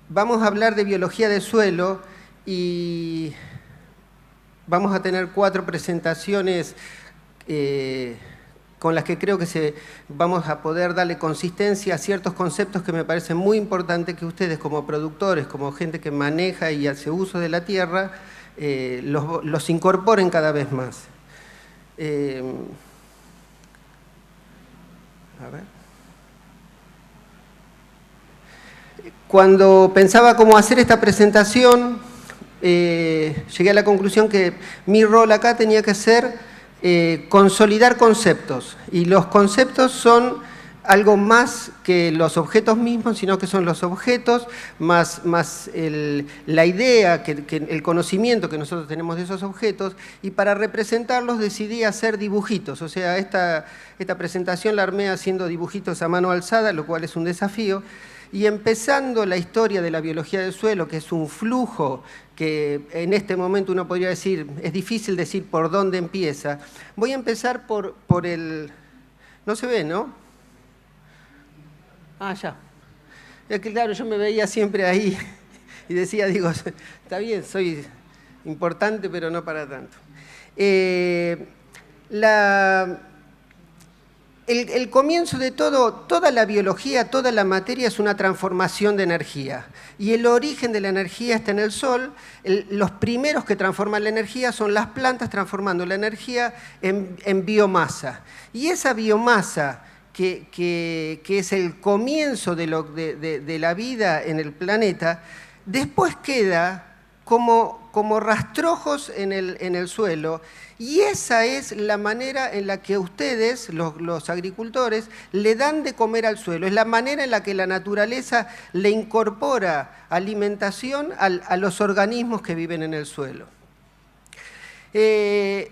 vamos a hablar de biología del suelo y vamos a tener 4 presentaciones con las que creo que vamos a poder darle consistencia a ciertos conceptos que me parecen muy importantes que ustedes como productores, como gente que maneja y hace uso de la tierra, los incorporen cada vez más. A ver. Cuando pensaba cómo hacer esta presentación, llegué a la conclusión que mi rol acá tenía que ser consolidar conceptos. Y los conceptos son algo más que los objetos mismos, sino que son los objetos más la idea, el conocimiento que nosotros tenemos de esos objetos, y para representarlos decidí hacer dibujitos. O sea, esta presentación la armé haciendo dibujitos a mano alzada, lo cual es un desafío. Y empezando la historia de la biología del suelo, que es un flujo que en este momento uno podría decir, es difícil decir por dónde empieza, voy a empezar por el... No se ve, ¿no? Ah, ya. Es que claro, yo me veía siempre ahí y decía, digo, está bien, soy importante, pero no para tanto. El comienzo de toda la biología, toda la materia es una transformación de energía. Y el origen de la energía está en el sol. Los primeros que transforman la energía son las plantas transformando la energía en biomasa. Y esa biomasa, que es el comienzo de la vida en el planeta, después queda como rastrojos en el suelo, y esa es la manera en la que ustedes, los agricultores, le dan de comer al suelo. Es la manera en la que la naturaleza le incorpora alimentación a los organismos que viven en el suelo. Esos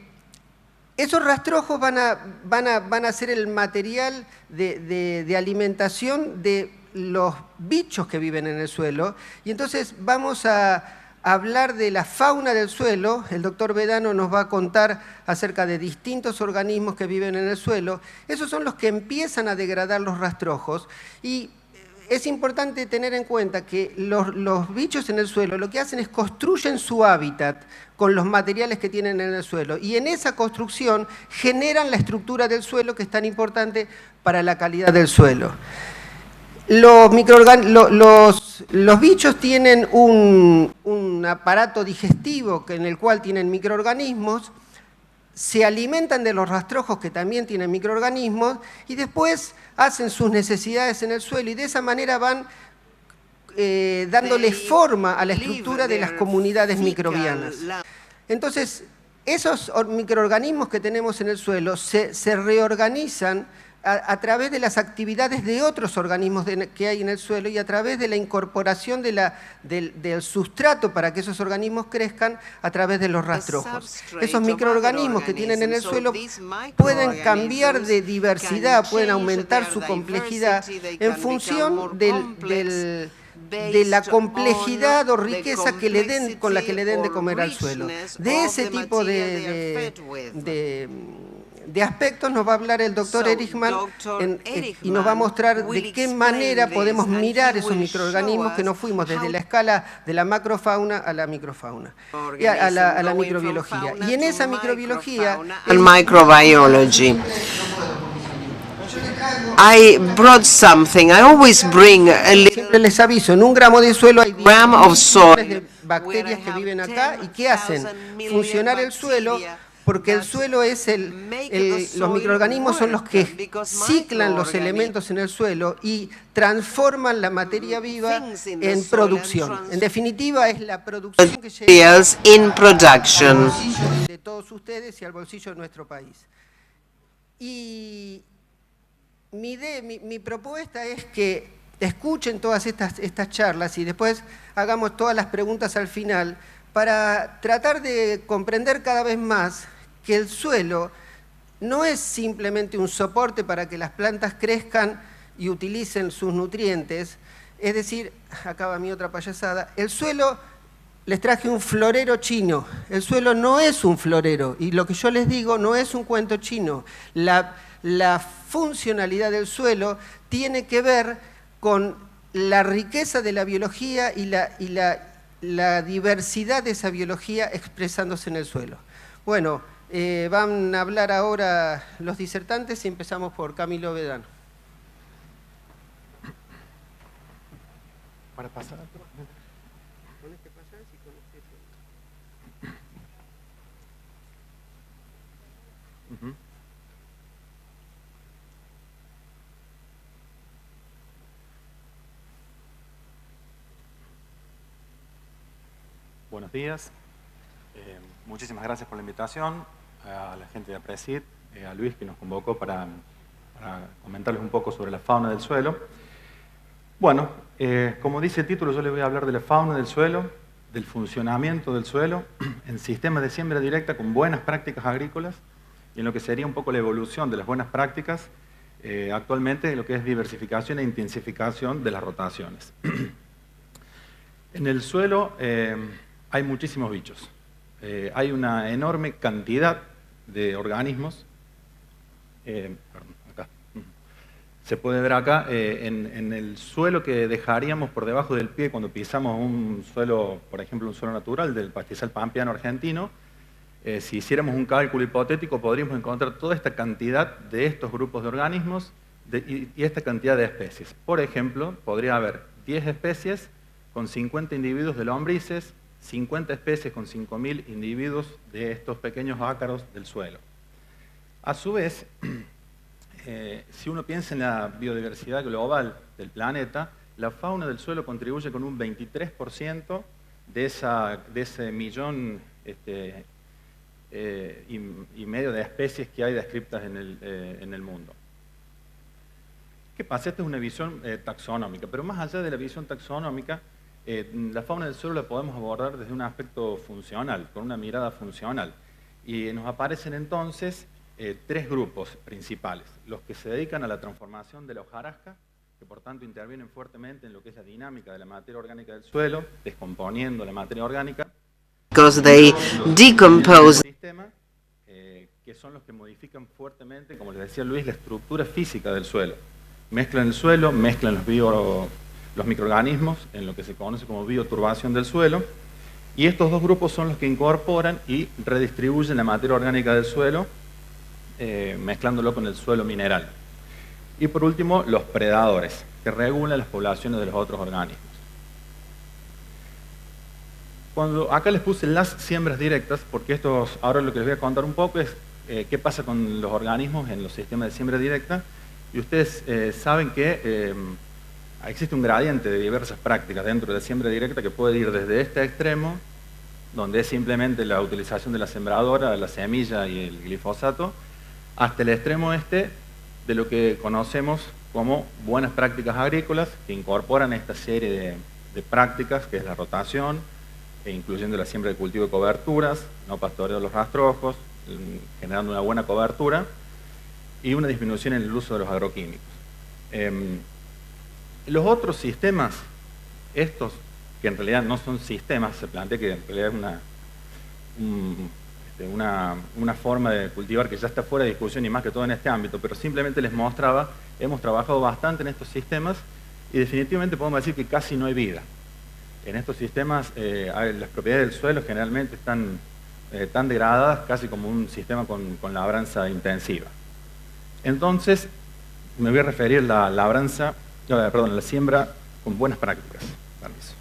rastrojos van a ser el material de alimentación de los bichos que viven en el suelo, y entonces vamos a hablar de la fauna del suelo. El doctor Vedano nos va a contar acerca de distintos organismos que viven en el suelo. Esos son los que empiezan a degradar los rastrojos, y es importante tener en cuenta que los bichos en el suelo lo que hacen es construyen su hábitat con los materiales que tienen en el suelo, y en esa construcción generan la estructura del suelo, que es tan importante para la calidad del suelo. Los bichos tienen un aparato digestivo en el cual tienen microorganismos, se alimentan de los rastrojos que también tienen microorganismos, y después hacen sus necesidades en el suelo, y de esa manera van dándole forma a la estructura de las comunidades microbianas. Entonces, esos microorganismos que tenemos en el suelo se reorganizan a través de las actividades de otros organismos que hay en el suelo, y a través de la incorporación del sustrato para que esos organismos crezcan a través de los rastrojos. Esos microorganismos que tienen en el suelo pueden cambiar de diversidad, pueden aumentar su complejidad en función de la complejidad o riqueza con la que le den de comer al suelo. De ese tipo de aspectos nos va a hablar el doctor Erichman y nos va a mostrar de qué manera podemos mirar esos microorganismos, que nos fuimos desde la escala de la macrofauna a la microfauna, y a la microbiología. Y en esa microbiología... Microbiology. I brought something. I always bring a Siempre les aviso, en 1 gramo de suelo hay 10 millones de bacterias que viven acá, y ¿qué hacen? Funcionar el suelo, porque el suelo es los microorganismos son los que ciclan los elementos en el suelo y transforman la materia viva en producción. En definitiva, es la producción que llega al bolsillo de todos ustedes y al bolsillo de nuestro país. Y mi propuesta es que escuchen todas estas charlas y después hagamos todas las preguntas al final, para tratar de comprender cada vez más que el suelo no es simplemente un soporte para que las plantas crezcan y utilicen sus nutrientes. Es decir, acá va mi otra payasada, el suelo, les traje un florero chino. El suelo no es un florero, y lo que yo les digo no es un cuento chino. La funcionalidad del suelo tiene que ver con la riqueza de la biología y la diversidad de esa biología expresándose en el suelo. Bueno, van a hablar ahora los disertantes y empezamos por Camilo Vedano. Para pasar. Buenos días. Muchísimas gracias por la invitación, a la gente de APRESID, a Luis que nos convocó para comentarles un poco sobre la fauna del suelo. Bueno, como dice el título, yo les voy a hablar de la fauna del suelo, del funcionamiento del suelo en sistemas de siembra directa con buenas prácticas agrícolas y en lo que sería un poco la evolución de las buenas prácticas actualmente en lo que es diversificación e intensificación de las rotaciones. En el suelo hay muchísimos bichos. Hay una enorme cantidad de organismos. Acá. Se puede ver acá en el suelo que dejaríamos por debajo del pie cuando pisamos un suelo, por ejemplo, un suelo natural del pastizal pampeano argentino. Si hiciéramos un cálculo hipotético, podríamos encontrar toda esta cantidad de estos grupos de organismos y esta cantidad de especies. Por ejemplo, podría haber 10 especies con 50 individuos de lombrices, 50 especies con 5.000 individuos de estos pequeños ácaros del suelo. A su vez, si uno piensa en la biodiversidad global del planeta, la fauna del suelo contribuye con un 23% de ese millón y medio de especies que hay descritas en el mundo. ¿Qué pasa? Esta es una visión taxonómica, pero más allá de la visión taxonómica, la fauna del suelo la podemos abordar desde un aspecto funcional, con una mirada funcional. Y nos aparecen entonces tres grupos principales. Los que se dedican a la transformación de la hojarasca, que por tanto intervienen fuertemente en lo que es la dinámica de la materia orgánica del suelo, descomponiendo la materia orgánica. Because they decompose. Sistema, que son los que modifican fuertemente, como les decía Luis, la estructura física del suelo. Mezclan el suelo, mezclan los microorganismos en lo que se conoce como bioturbación del suelo, y estos dos grupos son los que incorporan y redistribuyen la materia orgánica del suelo, mezclándolo con el suelo mineral. Y por último, los predadores, que regulan las poblaciones de los otros organismos. Acá les puse las siembras directas, porque ahora lo que les voy a contar un poco es qué pasa con los organismos en los sistemas de siembra directa, y ustedes saben que existe un gradiente de diversas prácticas dentro de la siembra directa que puede ir desde este extremo, donde es simplemente la utilización de la sembradora, la semilla y el glifosato, hasta el extremo este de lo que conocemos como buenas prácticas agrícolas, que incorporan esta serie de prácticas, que es la rotación, incluyendo la siembra de cultivo de coberturas, no pastoreo de los rastrojos, generando una buena cobertura, y una disminución en el uso de los agroquímicos. Los otros sistemas, estos que en realidad no son sistemas, se plantea que en realidad es una forma de cultivar que ya está fuera de discusión y más que todo en este ámbito, pero simplemente les mostraba, hemos trabajado bastante en estos sistemas y definitivamente podemos decir que casi no hay vida. En estos sistemas las propiedades del suelo generalmente están tan degradadas casi como un sistema con labranza intensiva. Entonces, me voy a referir a la siembra con buenas prácticas. Permiso.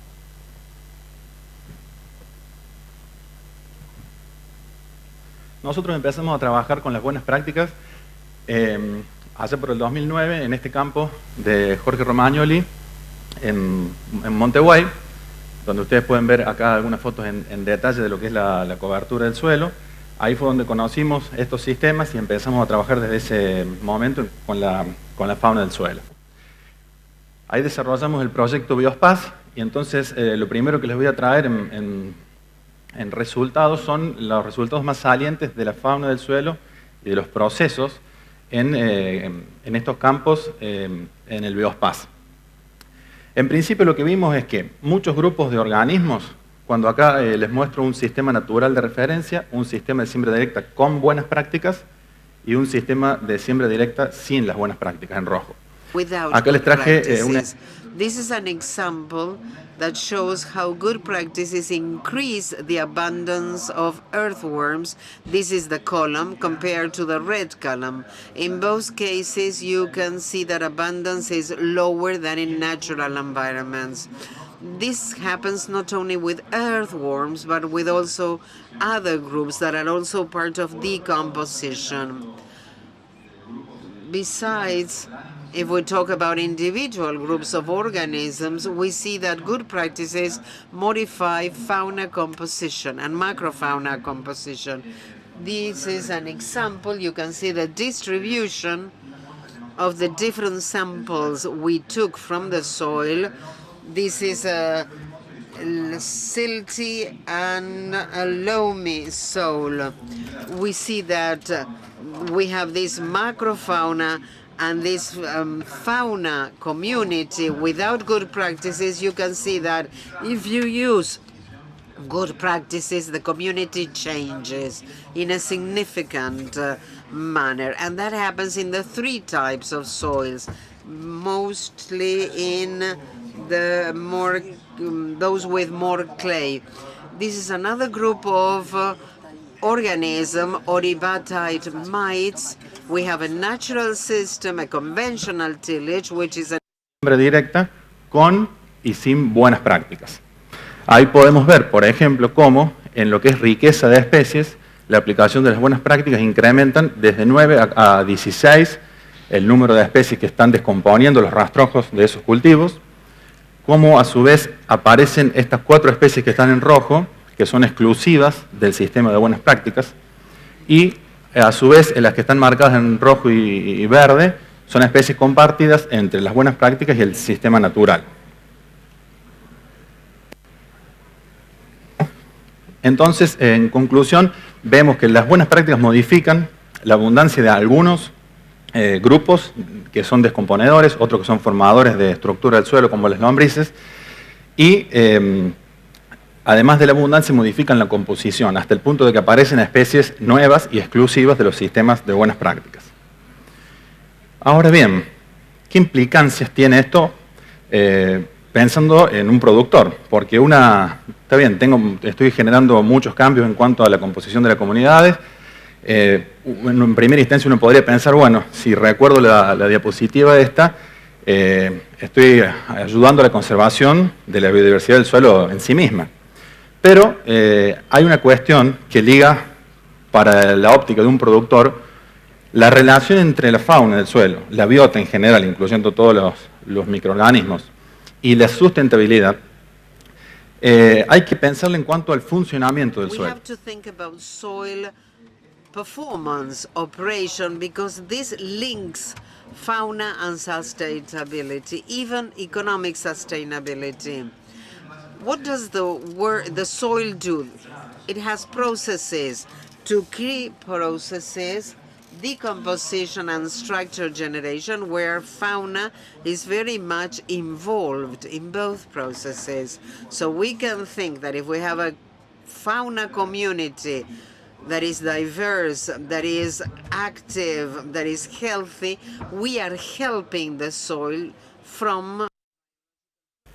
Nosotros empezamos a trabajar con las buenas prácticas hace por el 2009 en este campo de Jorge Romagnoli en Monteguay, donde ustedes pueden ver acá algunas fotos en detalle de lo que es la cobertura del suelo. Ahí fue donde conocimos estos sistemas y empezamos a trabajar desde ese momento con la fauna del suelo. Ahí desarrollamos el proyecto Biospaz y entonces lo primero que les voy a traer en resultados son los resultados más salientes de la fauna del suelo y de los procesos en estos campos en el Biospaz. En principio lo que vimos es que muchos grupos de organismos, cuando acá les muestro un sistema natural de referencia, un sistema de siembra directa con buenas prácticas y un sistema de siembra directa sin las buenas prácticas en rojo. without Acá les good traje practices. This is an example that shows how good practices increase the abundance of earthworms. This is the column compared to the red column. In both cases, you can see that abundance is lower than in natural environments. This happens not only with earthworms, but with also other groups that are also part of decomposition. Besides, if we talk about individual groups of organisms, we see that good practices modify fauna composition and macrofauna composition. This is an example. You can see the distribution of the different samples we took from the soil. This is a silty and a loamy soil. We see that we have this macrofauna and this fauna community. Without good practices, you can see that if you use good practices, the community changes in a significant manner. And that happens in the three types of soils, mostly in the more those with more clay. This is another group of organism, Oribatite mites. We have a natural system, a conventional tillage, which is a siembra directa con y sin buenas prácticas. Ahí podemos ver, por ejemplo, cómo en lo que es riqueza de especies, la aplicación de las buenas prácticas incrementan desde 9 a 16 el número de especies que están descomponiendo los rastrojos de esos cultivos, cómo a su vez aparecen estas 4 especies que están en rojo, que son exclusivas del sistema de buenas prácticas, y a su vez las que están marcadas en rojo y verde son especies compartidas entre las buenas prácticas y el sistema natural. Entonces, en conclusión, vemos que las buenas prácticas modifican la abundancia de algunos grupos que son descomponedores, otros que son formadores de estructura del suelo, como las lombrices, y además de la abundancia, modifican la composición, hasta el punto de que aparecen especies nuevas y exclusivas de los sistemas de buenas prácticas. Ahora bien, ¿qué implicancias tiene esto pensando en un productor? Porque está bien, estoy generando muchos cambios en cuanto a la composición de las comunidades. En primera instancia uno podría pensar, bueno, si recuerdo la diapositiva esta, estoy ayudando a la conservación de la biodiversidad del suelo en sí misma. Pero hay una cuestión que liga para la óptica de un productor la relación entre la fauna del suelo, la biota en general, incluyendo todos los microorganismos, y la sustentabilidad. Hay que pensarlo en cuanto al funcionamiento del suelo. Performance operation, because this links fauna and sustainability, even economic sustainability. What does the soil do? It has processes, two key processes, decomposition and structure generation, where fauna is very much involved in both processes. So we can think that if we have a fauna community that is diverse, that is active, that is healthy, we are helping the soil from...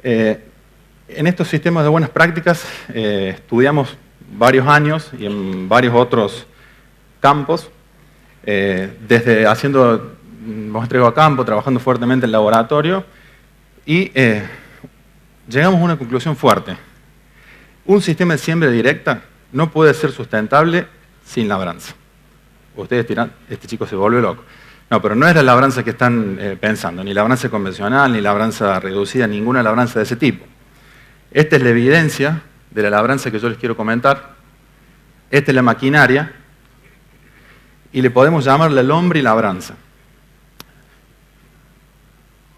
En estos sistemas de buenas prácticas estudiamos varios años y en varios otros campos, desde haciendo muestreo a campo, trabajando fuertemente en laboratorio, y llegamos a una conclusión fuerte. Un sistema de siembra directa no puede ser sustentable sin labranza. Ustedes dirán, este chico se vuelve loco. No, pero no es la labranza que están pensando, ni labranza convencional, ni labranza reducida, ninguna labranza de ese tipo. Esta es la evidencia de la labranza que yo les quiero comentar. Esta es la maquinaria, y le podemos llamar la lombrilabranza.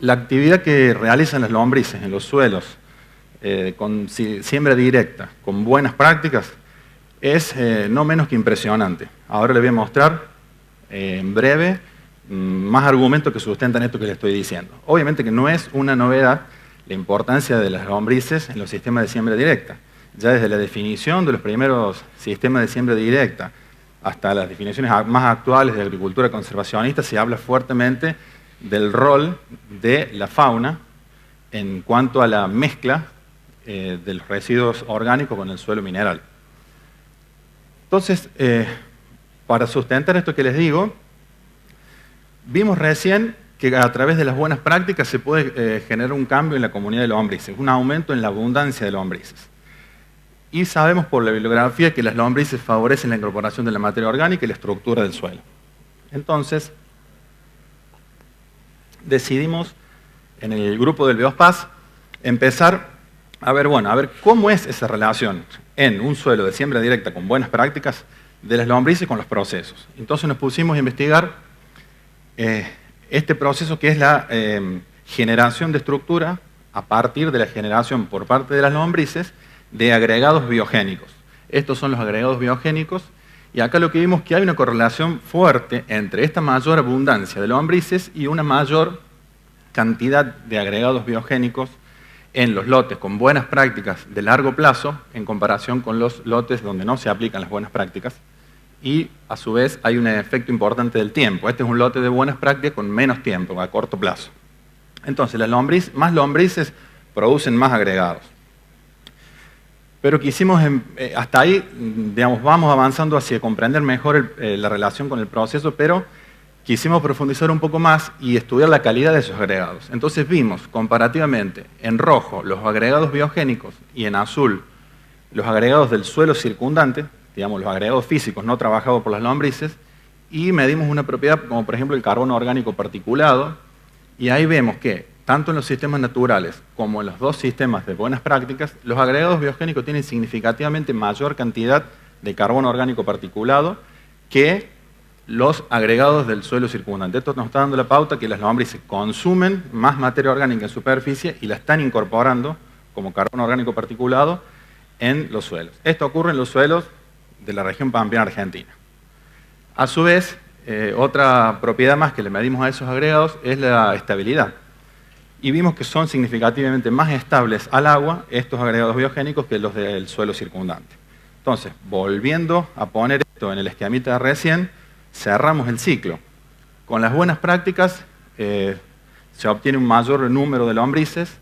La actividad que realizan las lombrices en los suelos con siembra directa, con buenas prácticas, es no menos que impresionante. Ahora les voy a mostrar en breve más argumentos que sustentan esto que les estoy diciendo. Obviamente que no es una novedad la importancia de las lombrices en los sistemas de siembra directa. Ya desde la definición de los primeros sistemas de siembra directa hasta las definiciones más actuales de agricultura conservacionista se habla fuertemente del rol de la fauna en cuanto a la mezcla de los residuos orgánicos con el suelo mineral. Entonces, para sustentar esto que les digo, vimos recién que a través de las buenas prácticas se puede generar un cambio en la comunidad de lombrices, un aumento en la abundancia de lombrices. Y sabemos por la bibliografía que las lombrices favorecen la incorporación de la materia orgánica y la estructura del suelo. Entonces, decidimos en el grupo del Biospaz empezar a ver cómo es esa relación en un suelo de siembra directa con buenas prácticas de las lombrices con los procesos. Entonces nos pusimos a investigar este proceso que es la generación de estructura a partir de la generación por parte de las lombrices de agregados biogénicos. Estos son los agregados biogénicos y acá lo que vimos es que hay una correlación fuerte entre esta mayor abundancia de lombrices y una mayor cantidad de agregados biogénicos en los lotes con buenas prácticas de largo plazo en comparación con los lotes donde no se aplican las buenas prácticas. Y a su vez hay un efecto importante del tiempo. Este es un lote de buenas prácticas con menos tiempo, a corto plazo. Entonces, más lombrices producen más agregados. Pero quisimos, hasta ahí, digamos, vamos avanzando hacia comprender mejor la relación con el proceso, pero quisimos profundizar un poco más y estudiar la calidad de esos agregados. Entonces vimos comparativamente en rojo los agregados biogénicos y en azul los agregados del suelo circundante, digamos los agregados físicos no trabajados por las lombrices, y medimos una propiedad como por ejemplo el carbono orgánico particulado, y ahí vemos que tanto en los sistemas naturales como en los dos sistemas de buenas prácticas, los agregados biogénicos tienen significativamente mayor cantidad de carbono orgánico particulado que los agregados del suelo circundante. Esto nos está dando la pauta que las lombrices consumen más materia orgánica en superficie y la están incorporando como carbono orgánico particulado en los suelos. Esto ocurre en los suelos de la región pampeana argentina. A su vez, otra propiedad más que le medimos a esos agregados es la estabilidad. Y vimos que son significativamente más estables al agua estos agregados biogénicos que los del suelo circundante. Entonces, volviendo a poner esto en el esquemita de recién, cerramos el ciclo. Con las buenas prácticas se obtiene un mayor número de lombrices.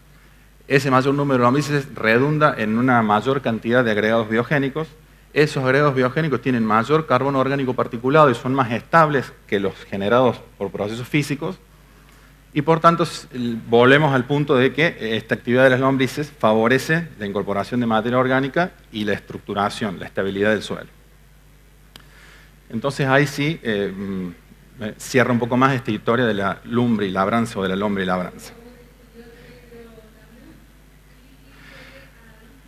Ese mayor número de lombrices redunda en una mayor cantidad de agregados biogénicos. Esos agregados biogénicos tienen mayor carbono orgánico particulado y son más estables que los generados por procesos físicos. Y por tanto, volvemos al punto de que esta actividad de las lombrices favorece la incorporación de materia orgánica y la estructuración, la estabilidad del suelo. Entonces ahí sí cierra un poco más esta historia de la lumbre y labranza o de la lombre y labranza.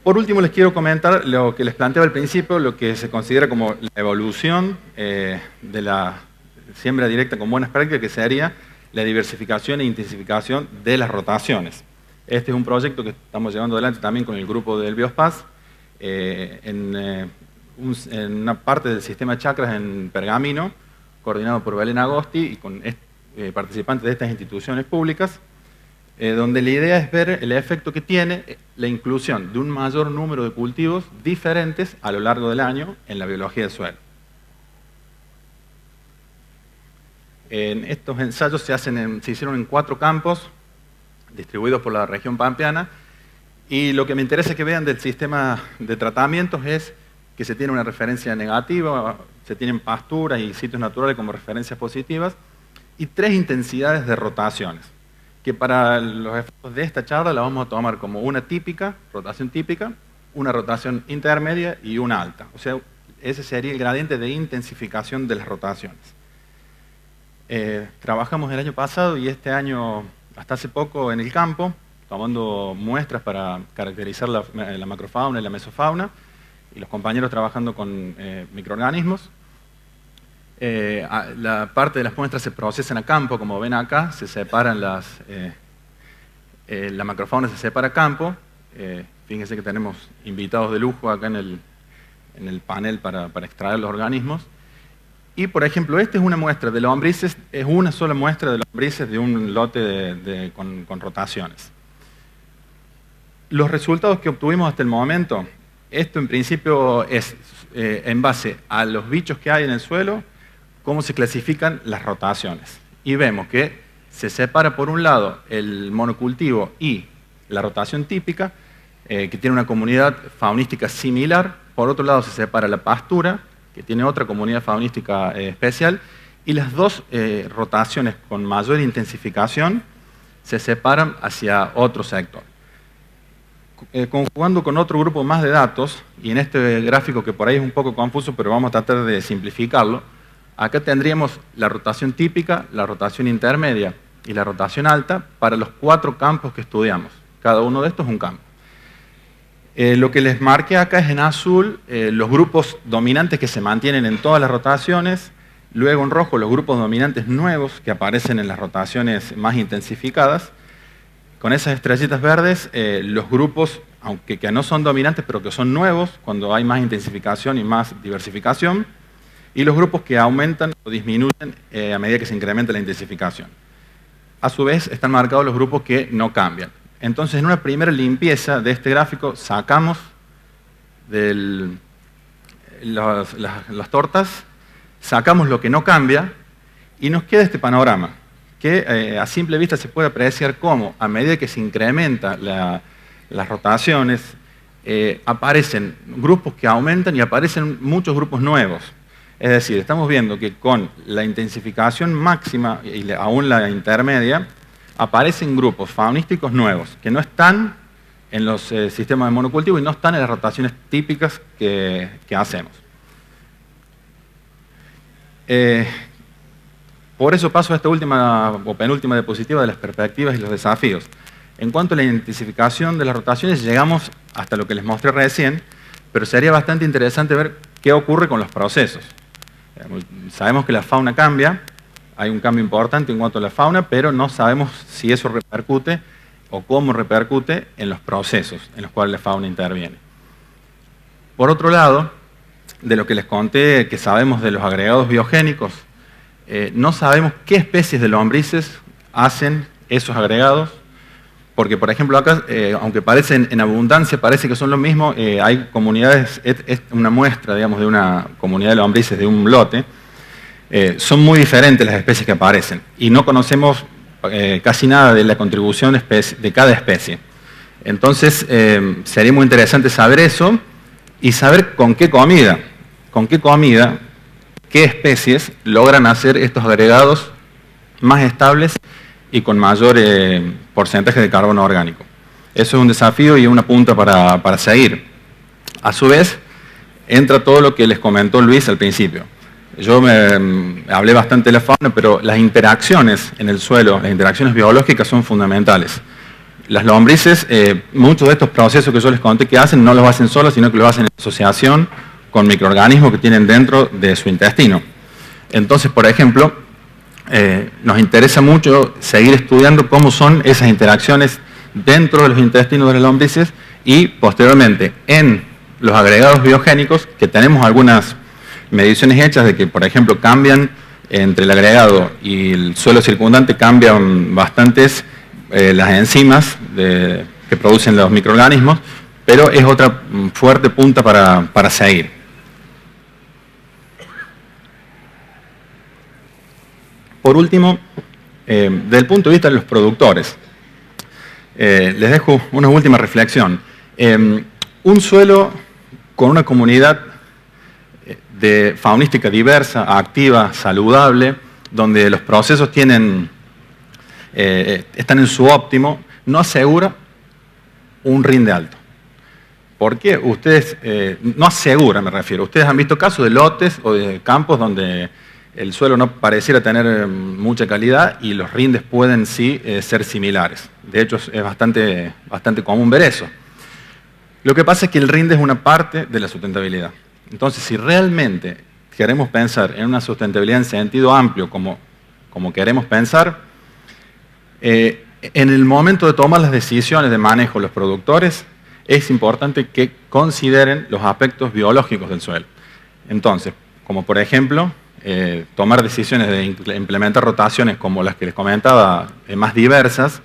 Por último les quiero comentar lo que les planteaba al principio, lo que se considera como la evolución de la siembra directa con buenas prácticas, que sería la diversificación e intensificación de las rotaciones. Este es un proyecto que estamos llevando adelante también con el grupo del Biospaz, en una parte del sistema de chacras en Pergamino, coordinado por Belén Agosti y con participantes de estas instituciones públicas, donde la idea es ver el efecto que tiene la inclusión de un mayor número de cultivos diferentes a lo largo del año en la biología del suelo. Estos ensayos se hicieron en 4 campos, distribuidos por la región pampeana, y lo que me interesa que vean del sistema de tratamientos es que se tiene una referencia negativa, se tienen pasturas y sitios naturales como referencias positivas, y 3 intensidades de rotaciones, que para los efectos de esta charla la vamos a tomar como una típica, rotación típica, una rotación intermedia y una alta. O sea, ese sería el gradiente de intensificación de las rotaciones. Trabajamos el año pasado y este año, hasta hace poco, en el campo, tomando muestras para caracterizar la macrofauna y la mesofauna, y los compañeros trabajando con microorganismos. La parte de las muestras se procesan a campo, como ven acá, se separan la macrofauna se separa a campo. Fíjense que tenemos invitados de lujo acá en el panel para extraer los organismos. Y, por ejemplo, esta es una muestra de lombrices, es una sola muestra de lombrices de un lote con rotaciones. Los resultados que obtuvimos hasta el momento, esto en principio es en base a los bichos que hay en el suelo, cómo se clasifican las rotaciones. Y vemos que se separa por un lado el monocultivo y la rotación típica, que tiene una comunidad faunística similar. Por otro lado se separa la pastura, que tiene otra comunidad faunística especial, y las dos rotaciones con mayor intensificación se separan hacia otro sector. Conjugando con otro grupo más de datos, y en este gráfico que por ahí es un poco confuso, pero vamos a tratar de simplificarlo, acá tendríamos la rotación típica, la rotación intermedia y la rotación alta para los 4 campos que estudiamos. Cada uno de estos es un campo. Lo que les marqué acá es en azul los grupos dominantes que se mantienen en todas las rotaciones, luego en rojo los grupos dominantes nuevos que aparecen en las rotaciones más intensificadas. Con esas estrellitas verdes, los grupos, aunque que no son dominantes, pero que son nuevos, cuando hay más intensificación y más diversificación, y los grupos que aumentan o disminuyen a medida que se incrementa la intensificación. A su vez, están marcados los grupos que no cambian. Entonces, en una primera limpieza de este gráfico, sacamos las tortas, sacamos lo que no cambia, y nos queda este panorama, que a simple vista se puede apreciar cómo, a medida que se incrementa las rotaciones, aparecen grupos que aumentan y aparecen muchos grupos nuevos. Es decir, estamos viendo que con la intensificación máxima y aún la intermedia, aparecen grupos faunísticos nuevos, que no están en los sistemas de monocultivo y no están en las rotaciones típicas que hacemos. Por eso paso a esta última o penúltima diapositiva de las perspectivas y los desafíos. En cuanto a la intensificación de las rotaciones, llegamos hasta lo que les mostré recién, pero sería bastante interesante ver qué ocurre con los procesos. Sabemos que la fauna cambia, hay un cambio importante en cuanto a la fauna, pero no sabemos si eso repercute o cómo repercute en los procesos en los cuales la fauna interviene. Por otro lado, de lo que les conté que sabemos de los agregados biogénicos, no sabemos qué especies de lombrices hacen esos agregados, porque por ejemplo acá, aunque parecen en abundancia, parece que son lo mismo, hay comunidades, es una muestra, digamos, de una comunidad de lombrices de un lote, son muy diferentes las especies que aparecen, y no conocemos casi nada de la contribución de cada especie. Entonces, sería muy interesante saber eso, y saber con qué comida, qué especies logran hacer estos agregados más estables y con mayor porcentaje de carbono orgánico. Eso es un desafío y una punta para seguir. A su vez, entra todo lo que les comentó Luis al principio. Yo hablé bastante de la fauna, pero las interacciones en el suelo, las interacciones biológicas son fundamentales. Las lombrices, muchos de estos procesos que yo les conté que hacen, no los hacen solos, sino que los hacen en asociación con microorganismos que tienen dentro de su intestino. Entonces, por ejemplo, nos interesa mucho seguir estudiando cómo son esas interacciones dentro de los intestinos de las lombrices y posteriormente en los agregados biogénicos, que tenemos algunas mediciones hechas de que, por ejemplo, cambian entre el agregado y el suelo circundante, cambian bastantes las enzimas que producen los microorganismos, pero es otra fuerte punta para seguir. Por último, desde el punto de vista de los productores, les dejo una última reflexión. Un suelo con una comunidad de faunística diversa, activa, saludable, donde los procesos están en su óptimo, no asegura un rinde alto. ¿Por qué? Ustedes, no asegura, me refiero. Ustedes han visto casos de lotes o de campos donde el suelo no pareciera tener mucha calidad y los rindes pueden sí ser similares. De hecho, es bastante común ver eso. Lo que pasa es que el rinde es una parte de la sustentabilidad. Entonces, si realmente queremos pensar en una sustentabilidad en sentido amplio, como queremos pensar, en el momento de tomar las decisiones de manejo de los productores, es importante que consideren los aspectos biológicos del suelo. Entonces, como por ejemplo, tomar decisiones de implementar rotaciones como las que les comentaba, más diversas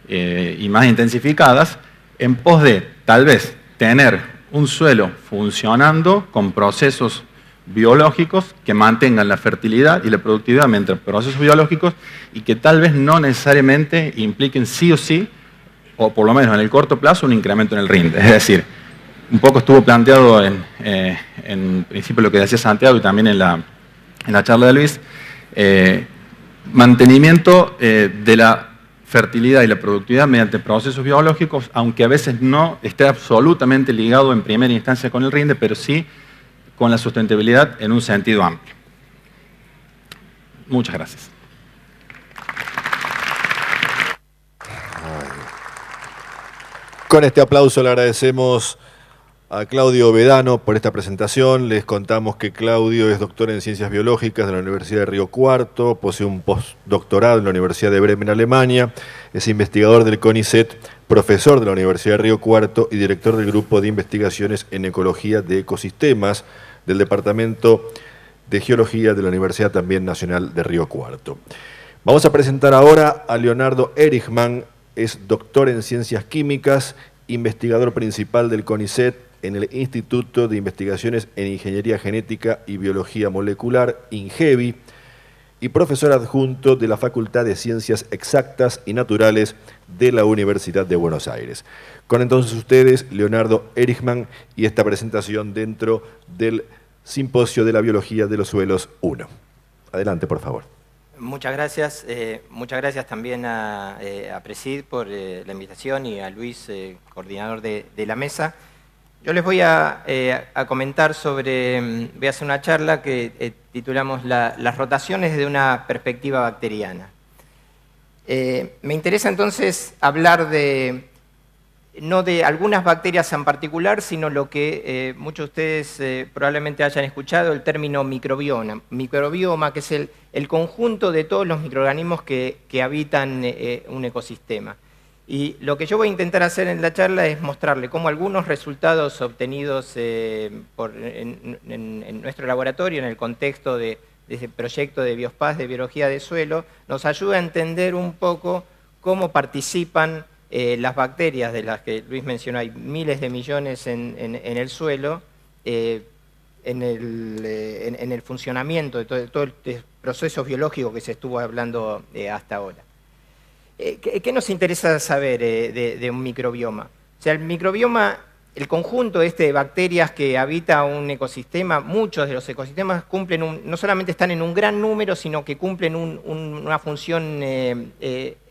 y más intensificadas, en pos de tal vez tener un suelo funcionando con procesos biológicos que mantengan la fertilidad y la productividad mediante procesos biológicos y que tal vez no necesariamente impliquen sí o sí, o por lo menos en el corto plazo, un incremento en el rinde. Es decir, un poco estuvo planteado en principio lo que decía Santiago y también en la charla de Luis, mantenimiento de la fertilidad y la productividad mediante procesos biológicos, aunque a veces no esté absolutamente ligado en primera instancia con el rinde, pero sí con la sustentabilidad en un sentido amplio. Muchas gracias. Con este aplauso le agradecemos a Claudio Vedano por esta presentación. Les contamos que Claudio es doctor en Ciencias Biológicas de la Universidad de Río Cuarto, posee un postdoctorado en la Universidad de Bremen, Alemania, es investigador del CONICET, profesor de la Universidad de Río Cuarto y director del Grupo de Investigaciones en Ecología de Ecosistemas del Departamento de Geología de la Universidad también Nacional de Río Cuarto. Vamos a presentar ahora a Leonardo Erichmann, es doctor en Ciencias Químicas, investigador principal del CONICET en el Instituto de Investigaciones en Ingeniería Genética y Biología Molecular, INGEBI, y profesor adjunto de la Facultad de Ciencias Exactas y Naturales de la Universidad de Buenos Aires. Con entonces ustedes, Leonardo Erichmann, y esta presentación dentro del Simposio de la Biología de los Suelos 1. Adelante, por favor. Muchas gracias también a Presid por la invitación y a Luis, coordinador de la mesa. Yo les voy a comentar sobre, voy a hacer una charla que titulamos Las rotaciones de una perspectiva bacteriana. Me interesa entonces hablar no de algunas bacterias en particular, sino lo que muchos de ustedes probablemente hayan escuchado, el término microbioma. Microbioma, que es el conjunto de todos los microorganismos que habitan un ecosistema. Y lo que yo voy a intentar hacer en la charla es mostrarle cómo algunos resultados obtenidos en nuestro laboratorio, en el contexto de ese proyecto de Biospaz, de biología de suelo, nos ayuda a entender un poco cómo participan las bacterias, de las que Luis mencionó, hay miles de millones en el suelo, en el funcionamiento de todo el proceso biológico que se estuvo hablando hasta ahora. ¿Qué nos interesa saber de un microbioma? O sea, el microbioma, el conjunto de bacterias que habita un ecosistema, muchos de los ecosistemas cumplen no solamente están en un gran número, sino que cumplen una función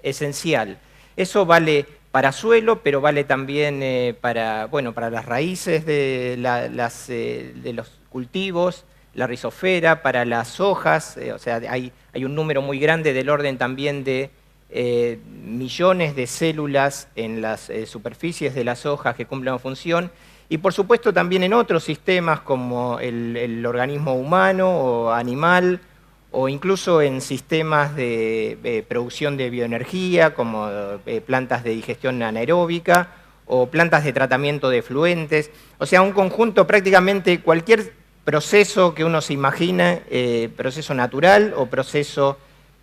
esencial. Eso vale para suelo, pero vale también para las raíces de los cultivos, la rizosfera, para las hojas, o sea, hay un número muy grande del orden también de millones de células en las superficies de las hojas que cumplen una función, y por supuesto también en otros sistemas como el organismo humano o animal, o incluso en sistemas de producción de bioenergía, como plantas de digestión anaeróbica, o plantas de tratamiento de efluentes. O sea, un conjunto, prácticamente cualquier proceso que uno se imagina, proceso natural o proceso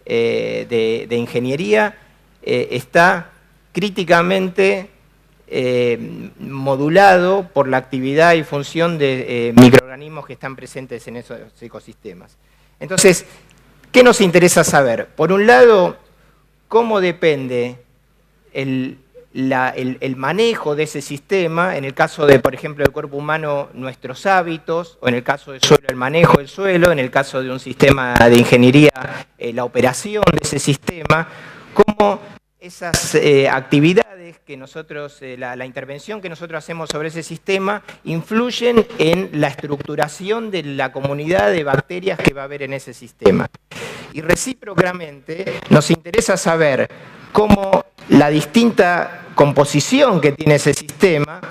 de ingeniería, está críticamente modulado por la actividad y función de microorganismos que están presentes en esos ecosistemas. Entonces, ¿qué nos interesa saber? Por un lado, cómo depende el manejo de ese sistema, en el caso de, por ejemplo, del cuerpo humano, nuestros hábitos, o en el caso del suelo, el manejo del suelo, en el caso de un sistema de ingeniería, la operación de ese sistema, cómo esas actividades que nosotros, la intervención que nosotros hacemos sobre ese sistema, influyen en la estructuración de la comunidad de bacterias que va a haber en ese sistema. Y recíprocamente nos interesa saber cómo la distinta composición que tiene ese sistema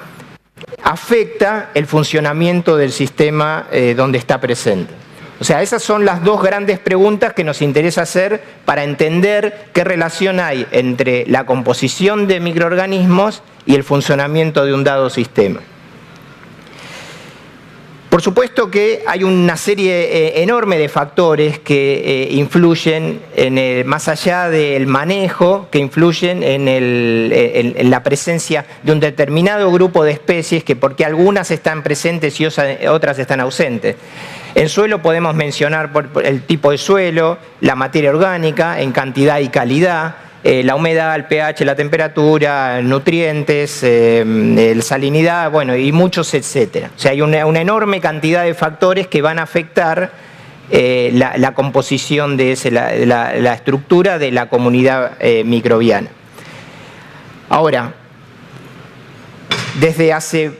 afecta el funcionamiento del sistema donde está presente. O sea, esas son las dos grandes preguntas que nos interesa hacer para entender qué relación hay entre la composición de microorganismos y el funcionamiento de un dado sistema. Por supuesto que hay una serie enorme de factores que influyen, más allá del manejo, que influyen en la presencia de un determinado grupo de especies, porque algunas están presentes y otras están ausentes. En suelo podemos mencionar por el tipo de suelo, la materia orgánica en cantidad y calidad, la humedad, el pH, la temperatura, nutrientes, la salinidad, bueno, y muchos etcétera. O sea, hay una enorme cantidad de factores que van a afectar la composición de la estructura de la comunidad microbiana. Ahora, desde hace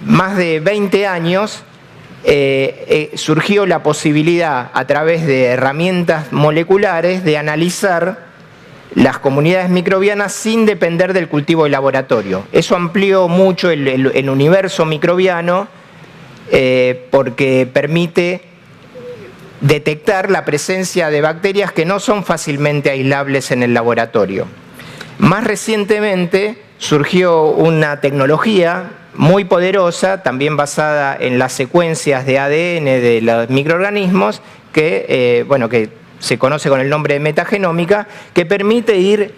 más de 20 años surgió la posibilidad, a través de herramientas moleculares, de analizar las comunidades microbianas sin depender del cultivo de laboratorio. Eso amplió mucho el universo microbiano porque permite detectar la presencia de bacterias que no son fácilmente aislables en el laboratorio. Más recientemente surgió una tecnología muy poderosa, también basada en las secuencias de ADN de los microorganismos, que se conoce con el nombre de metagenómica, que permite ir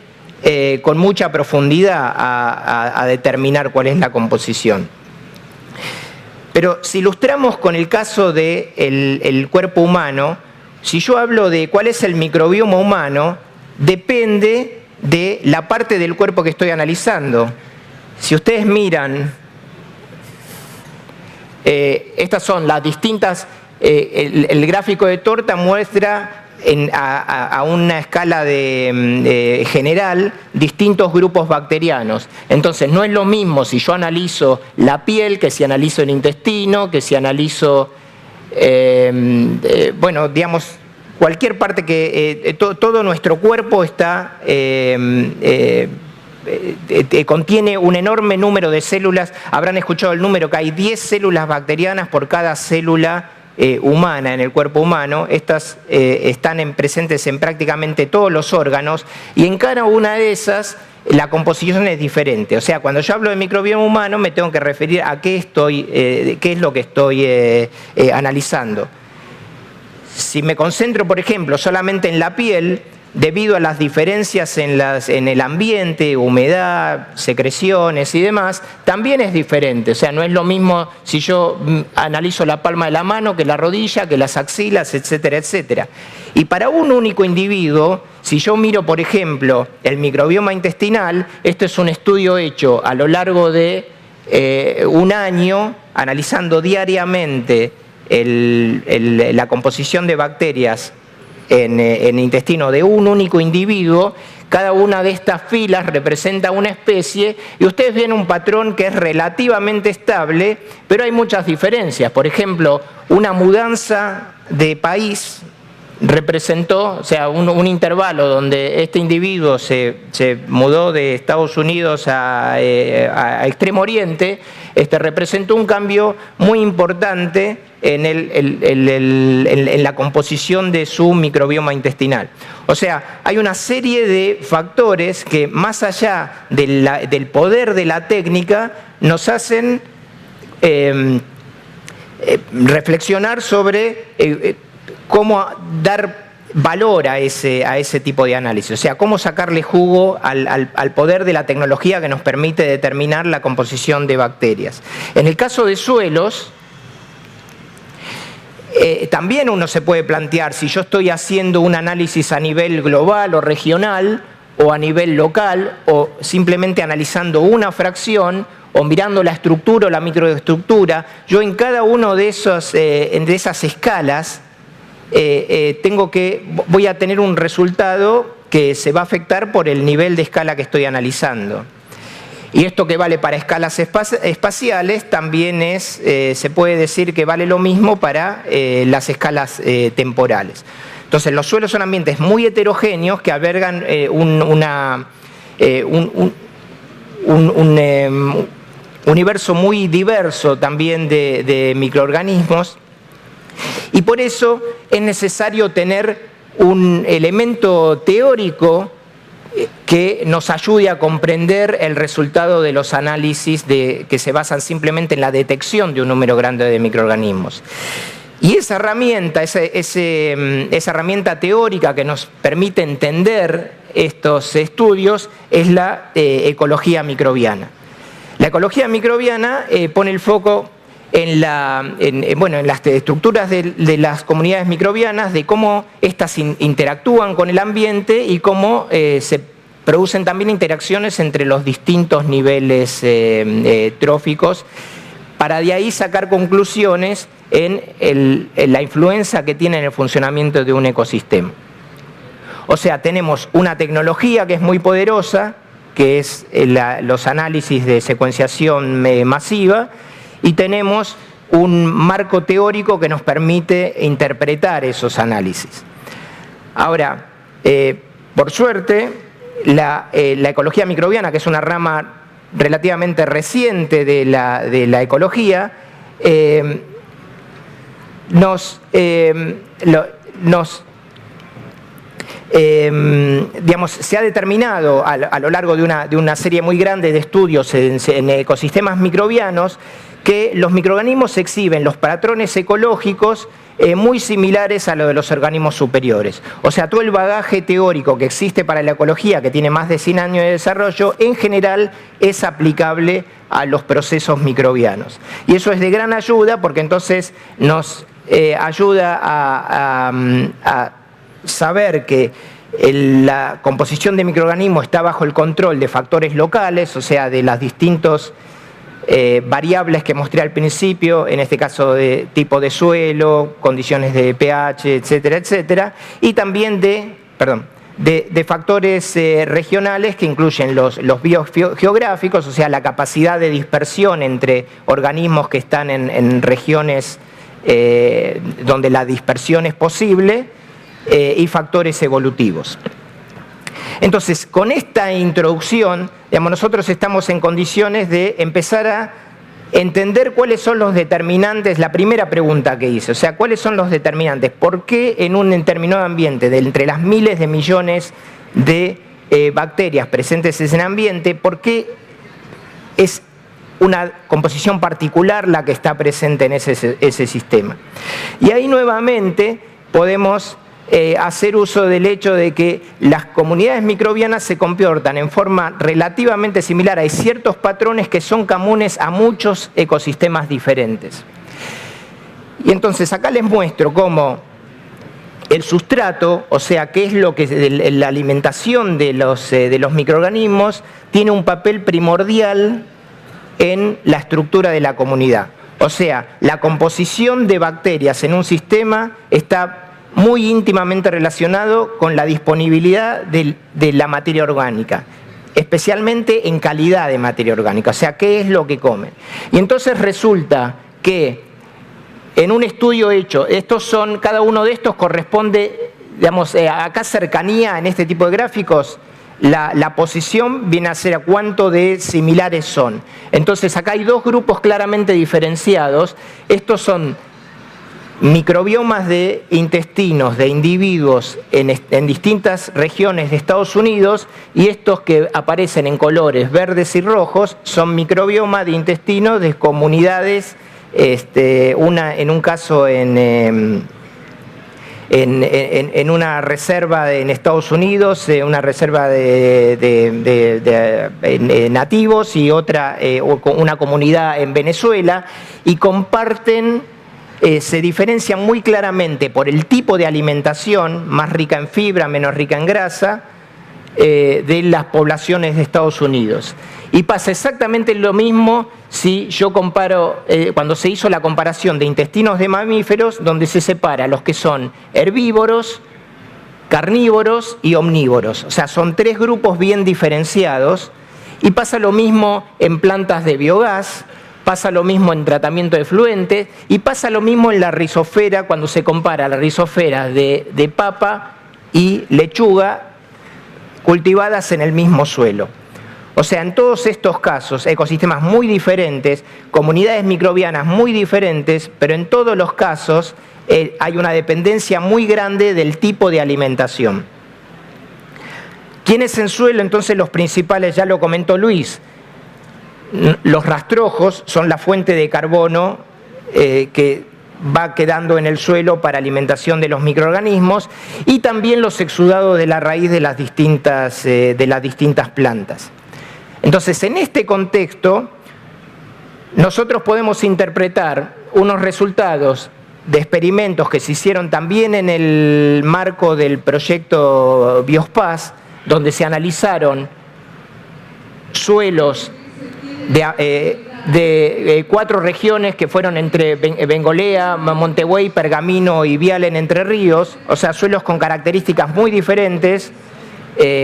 con mucha profundidad a determinar cuál es la composición. Pero si ilustramos con el caso del cuerpo humano, si yo hablo de cuál es el microbioma humano, depende de la parte del cuerpo que estoy analizando. Si ustedes miran, estas son las distintas, el gráfico de torta muestra a una escala general distintos grupos bacterianos. Entonces no es lo mismo si yo analizo la piel que si analizo el intestino, que si analizo, cualquier parte que todo nuestro cuerpo está contiene un enorme número de células. Habrán escuchado el número que hay 10 células bacterianas por cada célula humana en el cuerpo humano. Estas están presentes en prácticamente todos los órganos y en cada una de esas la composición es diferente. O sea, cuando yo hablo de microbioma humano me tengo que referir a qué es lo que estoy analizando. Si me concentro, por ejemplo, solamente en la piel, debido a las diferencias en el ambiente, humedad, secreciones y demás, también es diferente. O sea, no es lo mismo si yo analizo la palma de la mano que la rodilla, que las axilas, etcétera, etcétera. Y para un único individuo, si yo miro, por ejemplo, el microbioma intestinal, este es un estudio hecho a lo largo de un año, analizando diariamente la composición de bacterias en el intestino de un único individuo. Cada una de estas filas representa una especie y ustedes ven un patrón que es relativamente estable, pero hay muchas diferencias. Por ejemplo, una mudanza de país representó, o sea, un intervalo donde este individuo se mudó de Estados Unidos a Extremo Oriente, representó un cambio muy importante en la composición de su microbioma intestinal. O sea, hay una serie de factores que, más allá del poder de la técnica, nos hacen reflexionar sobre cómo dar valor a ese tipo de análisis, o sea, cómo sacarle jugo al poder de la tecnología que nos permite determinar la composición de bacterias. En el caso de suelos, también uno se puede plantear si yo estoy haciendo un análisis a nivel global o regional, o a nivel local, o simplemente analizando una fracción, o mirando la estructura o la microestructura. Yo en cada uno de esas escalas voy a tener un resultado que se va a afectar por el nivel de escala que estoy analizando. Y esto que vale para escalas espaciales también se puede decir que vale lo mismo para las escalas temporales. Entonces, los suelos son ambientes muy heterogéneos que albergan un universo muy diverso también de microorganismos, y por eso es necesario tener un elemento teórico que nos ayude a comprender el resultado de los análisis que se basan simplemente en la detección de un número grande de microorganismos. Y esa herramienta, esa herramienta teórica que nos permite entender estos estudios es la ecología microbiana. La ecología microbiana pone el foco en las estructuras de las comunidades microbianas, de cómo éstas interactúan con el ambiente y cómo se producen también interacciones entre los distintos niveles tróficos, para de ahí sacar conclusiones en la influencia que tiene en el funcionamiento de un ecosistema. O sea, tenemos una tecnología que es muy poderosa, que es los análisis de secuenciación masiva, y tenemos un marco teórico que nos permite interpretar esos análisis. Ahora, por suerte, la ecología microbiana, que es una rama relativamente reciente de la ecología, se ha determinado a lo largo de una serie muy grande de estudios en ecosistemas microbianos que los microorganismos exhiben los patrones ecológicos muy similares a lo de los organismos superiores. O sea, todo el bagaje teórico que existe para la ecología, que tiene más de 100 años de desarrollo, en general es aplicable a los procesos microbianos. Y eso es de gran ayuda porque entonces nos ayuda a saber que la composición de microorganismos está bajo el control de factores locales, o sea, de las distintas variables que mostré al principio, en este caso de tipo de suelo, condiciones de pH, etcétera, etcétera, y también de factores regionales que incluyen los biogeográficos, o sea, la capacidad de dispersión entre organismos que están en regiones donde la dispersión es posible, y factores evolutivos. Entonces, con esta introducción, nosotros estamos en condiciones de empezar a entender cuáles son los determinantes, la primera pregunta que hice, o sea, cuáles son los determinantes, por qué en un determinado ambiente, entre las miles de millones de bacterias presentes en ese ambiente, por qué es una composición particular la que está presente en ese sistema. Y ahí nuevamente podemos hacer uso del hecho de que las comunidades microbianas se comportan en forma relativamente similar. Hay ciertos patrones que son comunes a muchos ecosistemas diferentes. Y entonces acá les muestro cómo el sustrato, o sea, qué es lo que la alimentación de los microorganismos, tiene un papel primordial en la estructura de la comunidad. O sea, la composición de bacterias en un sistema está muy íntimamente relacionado con la disponibilidad de la materia orgánica, especialmente en calidad de materia orgánica, o sea, qué es lo que comen. Y entonces resulta que en un estudio hecho, cada uno de estos corresponde, acá cercanía en este tipo de gráficos, la posición viene a ser a cuánto de similares son. Entonces acá hay dos grupos claramente diferenciados. Estos son microbiomas de intestinos de individuos en distintas regiones de Estados Unidos, y estos que aparecen en colores verdes y rojos son microbiomas de intestinos de comunidades, en un caso en una reserva en Estados Unidos, una reserva de nativos, y otra, una comunidad en Venezuela, y comparten, se diferencian muy claramente por el tipo de alimentación, más rica en fibra, menos rica en grasa, de las poblaciones de Estados Unidos. Y pasa exactamente lo mismo si yo comparo, cuando se hizo la comparación de intestinos de mamíferos, donde se separa los que son herbívoros, carnívoros y omnívoros. O sea, son tres grupos bien diferenciados, y pasa lo mismo en plantas de biogás, pasa lo mismo en tratamiento de efluentes, y pasa lo mismo en la rizosfera cuando se compara la rizosfera de papa y lechuga cultivadas en el mismo suelo. O sea, en todos estos casos, ecosistemas muy diferentes, comunidades microbianas muy diferentes, pero en todos los casos hay una dependencia muy grande del tipo de alimentación. ¿Quiénes en suelo? Entonces los principales, ya lo comentó Luis. Los rastrojos son la fuente de carbono que va quedando en el suelo para alimentación de los microorganismos, y también los exudados de la raíz de las distintas plantas. Entonces, en este contexto, nosotros podemos interpretar unos resultados de experimentos que se hicieron también en el marco del proyecto Biospaz, donde se analizaron suelos de 4 regiones que fueron entre Bengolea, Montevideo, Pergamino y Vial en Entre Ríos, o sea, suelos con características muy diferentes,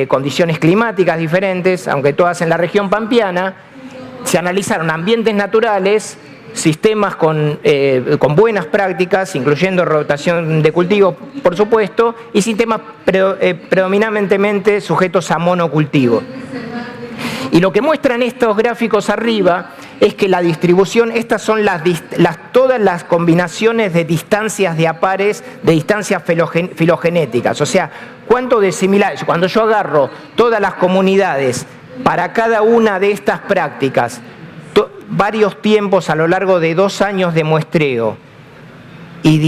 condiciones climáticas diferentes, aunque todas en la región pampeana. Se analizaron ambientes naturales, sistemas con buenas prácticas, incluyendo rotación de cultivo, por supuesto, y sistemas predominantemente sujetos a monocultivo. Y lo que muestran estos gráficos arriba es que la distribución, estas son todas las combinaciones de distancias de apares, de distancias filogenéticas, o sea, cuánto de similares. Cuando yo agarro todas las comunidades para cada una de estas prácticas, varios tiempos a lo largo de 2 años de muestreo y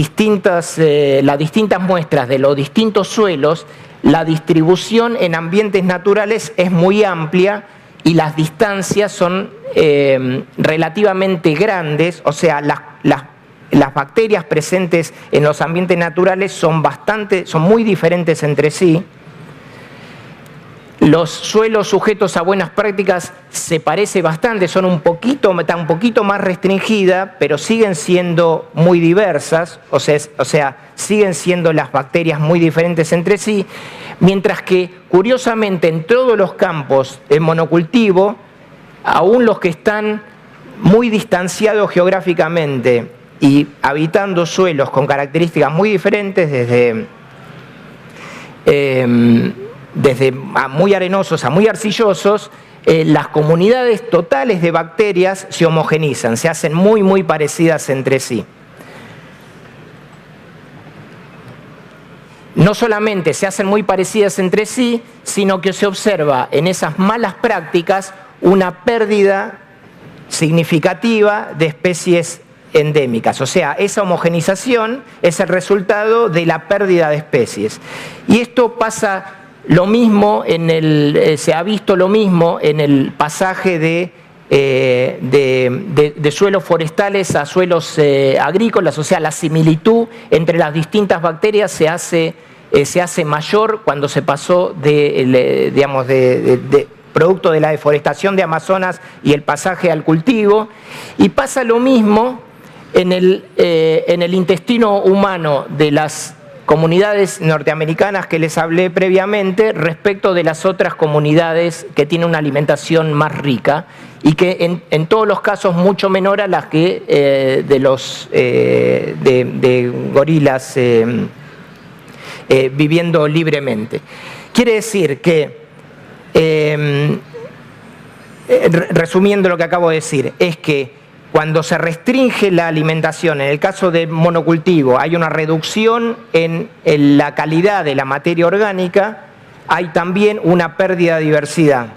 las distintas muestras de los distintos suelos, la distribución en ambientes naturales es muy amplia y las distancias son relativamente grandes, o sea, las bacterias presentes en los ambientes naturales son muy diferentes entre sí. Los suelos sujetos a buenas prácticas se parece bastante, están un poquito más restringidas, pero siguen siendo muy diversas, o sea, siguen siendo las bacterias muy diferentes entre sí, mientras que, curiosamente, en todos los campos de monocultivo, aún los que están muy distanciados geográficamente y habitando suelos con características muy diferentes, desde muy arenosos a muy arcillosos, las comunidades totales de bacterias se homogenizan, se hacen muy parecidas entre sí. No solamente se hacen muy parecidas entre sí, sino que se observa en esas malas prácticas una pérdida significativa de especies endémicas. O sea, esa homogenización es el resultado de la pérdida de especies. Y esto pasa lo mismo se ha visto lo mismo en el pasaje de suelos forestales a suelos agrícolas, o sea, la similitud entre las distintas bacterias se hace mayor cuando se pasó producto de la deforestación de Amazonas y el pasaje al cultivo, y pasa lo mismo en el intestino humano de las comunidades norteamericanas que les hablé previamente respecto de las otras comunidades que tienen una alimentación más rica y que en todos los casos mucho menor a las que de gorilas viviendo libremente. Quiere decir que, resumiendo lo que acabo de decir, es que cuando se restringe la alimentación, en el caso del monocultivo, hay una reducción en la calidad de la materia orgánica, hay también una pérdida de diversidad.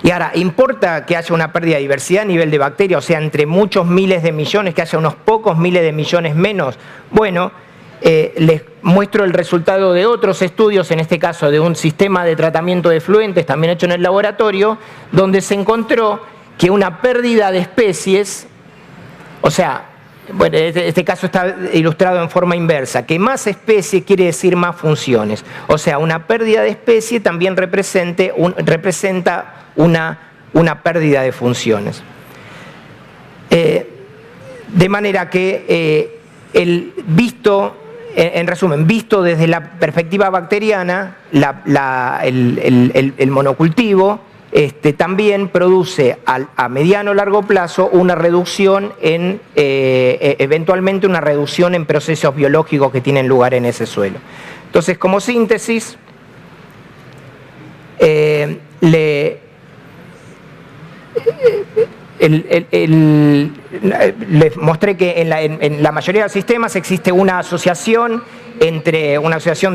Y ahora, ¿importa que haya una pérdida de diversidad a nivel de bacterias? O sea, entre muchos miles de millones, que haya unos pocos miles de millones menos. Bueno, les muestro el resultado de otros estudios, en este caso de un sistema de tratamiento de efluentes, también hecho en el laboratorio, donde se encontró que una pérdida de especies, o sea, bueno, este caso está ilustrado en forma inversa, que más especies quiere decir más funciones. O sea, una pérdida de especie también representa una pérdida de funciones. De manera que, en resumen, visto desde la perspectiva bacteriana, el monocultivo también produce a mediano o largo plazo una reducción eventualmente una reducción en procesos biológicos que tienen lugar en ese suelo. Entonces, como síntesis, les mostré que en la mayoría de los sistemas existe una asociación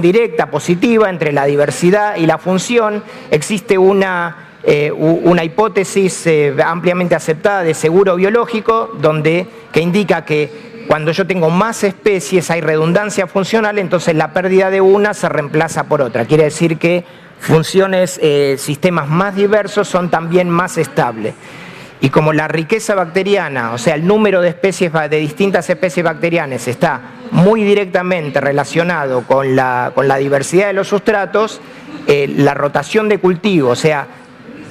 directa, positiva, entre la diversidad y la función. Existe una hipótesis ampliamente aceptada de seguro biológico, que indica que cuando yo tengo más especies hay redundancia funcional, entonces la pérdida de una se reemplaza por otra. Quiere decir que sistemas más diversos son también más estables. Y como la riqueza bacteriana, o sea, el número de especies, de distintas especies bacterianas está muy directamente relacionado con la diversidad de los sustratos, la rotación de cultivo, o sea,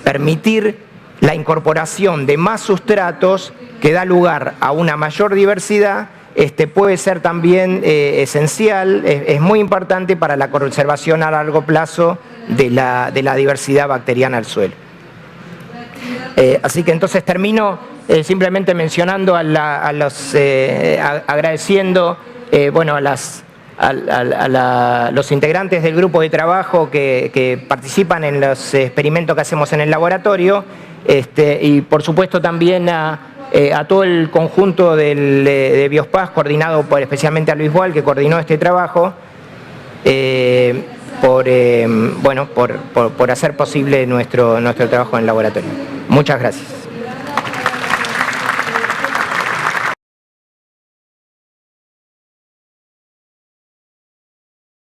permitir la incorporación de más sustratos que da lugar a una mayor diversidad, puede ser también esencial, es muy importante para la conservación a largo plazo de la diversidad bacteriana del suelo. Así que entonces termino simplemente mencionando agradeciendo bueno, a los integrantes del grupo de trabajo que participan en los experimentos que hacemos en el laboratorio, y por supuesto también a todo el conjunto de Biospaz, coordinado especialmente a Luis Boal, que coordinó este trabajo, por hacer posible nuestro trabajo en el laboratorio. Muchas gracias.